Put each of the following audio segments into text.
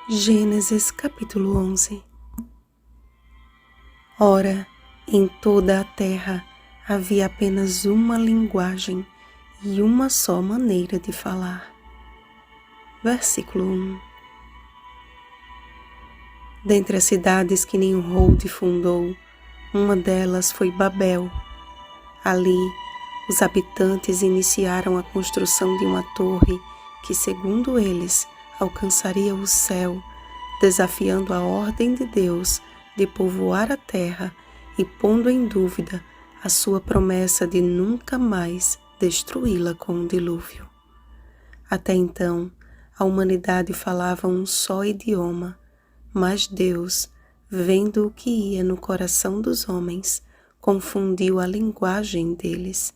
Gênesis capítulo 11. Ora, em toda a terra havia apenas uma linguagem e uma só maneira de falar. Versículo 1. Dentre as cidades que Nimrod fundou, uma delas foi Babel. Ali, os habitantes iniciaram a construção de uma torre que, segundo eles, alcançaria o céu, desafiando a ordem de Deus de povoar a terra e pondo em dúvida a sua promessa de nunca mais destruí-la com um dilúvio. Até então, a humanidade falava um só idioma, mas Deus, vendo o que ia no coração dos homens, confundiu a linguagem deles,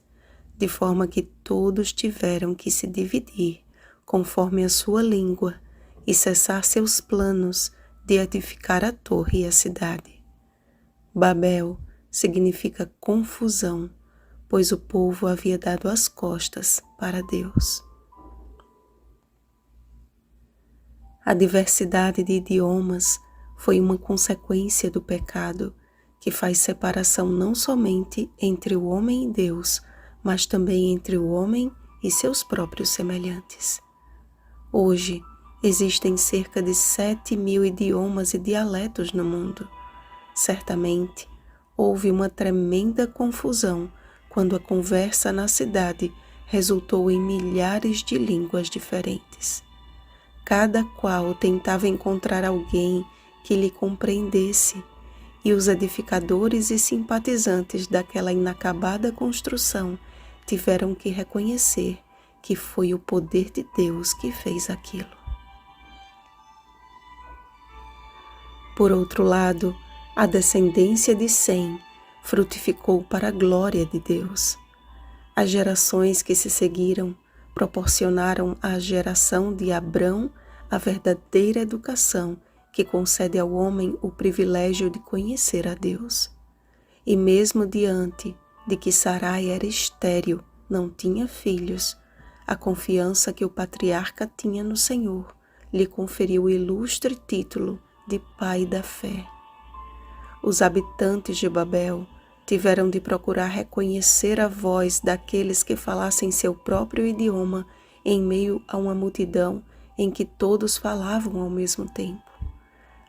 de forma que todos tiveram que se dividir conforme a sua língua e cessar seus planos de edificar a torre e a cidade. Babel significa confusão, pois o povo havia dado as costas para Deus. A diversidade de idiomas foi uma consequência do pecado, que faz separação não somente entre o homem e Deus, mas também entre o homem e seus próprios semelhantes. Hoje, existem cerca de 7.000 idiomas e dialetos no mundo. Certamente, houve uma tremenda confusão quando a conversa na cidade resultou em milhares de línguas diferentes. Cada qual tentava encontrar alguém que lhe compreendesse, e os edificadores e simpatizantes daquela inacabada construção tiveram que reconhecer que foi o poder de Deus que fez aquilo. Por outro lado, a descendência de Sem frutificou para a glória de Deus. As gerações que se seguiram proporcionaram à geração de Abrão a verdadeira educação que concede ao homem o privilégio de conhecer a Deus. E mesmo diante de que Sarai era estéril, não tinha filhos, a confiança que o patriarca tinha no Senhor lhe conferiu o ilustre título de pai da fé. Os habitantes de Babel tiveram de procurar reconhecer a voz daqueles que falassem seu próprio idioma em meio a uma multidão em que todos falavam ao mesmo tempo.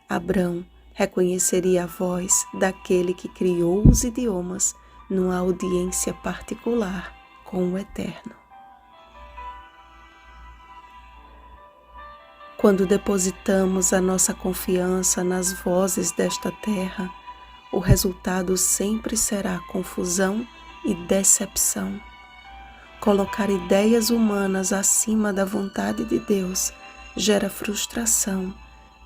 Abrão reconheceria a voz daquele que criou os idiomas numa audiência particular com o Eterno. Quando depositamos a nossa confiança nas vozes desta terra, o resultado sempre será confusão e decepção. Colocar ideias humanas acima da vontade de Deus gera frustração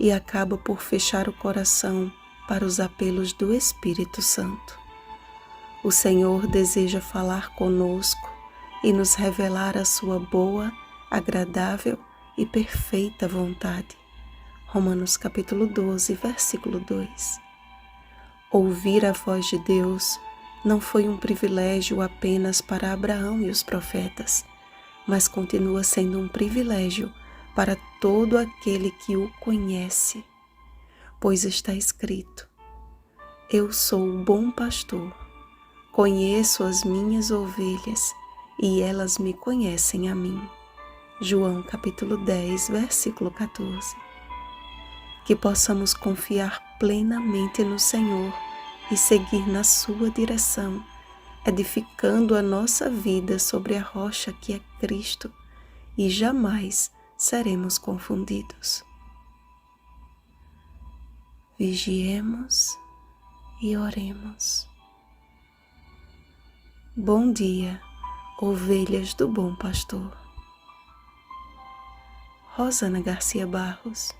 e acaba por fechar o coração para os apelos do Espírito Santo. O Senhor deseja falar conosco e nos revelar a sua boa, agradável e perfeita vontade. Romanos capítulo 12, versículo 2. Ouvir a voz de Deus não foi um privilégio apenas para Abraão e os profetas, mas continua sendo um privilégio para todo aquele que o conhece, pois está escrito: Eu sou o bom pastor, conheço as minhas ovelhas e elas me conhecem a mim. João capítulo 10, versículo 14. Que possamos confiar plenamente no Senhor e seguir na sua direção, edificando a nossa vida sobre a rocha que é Cristo, e jamais seremos confundidos. Vigiemos e oremos. Bom dia, ovelhas do bom pastor. Rosana Garcia Barros.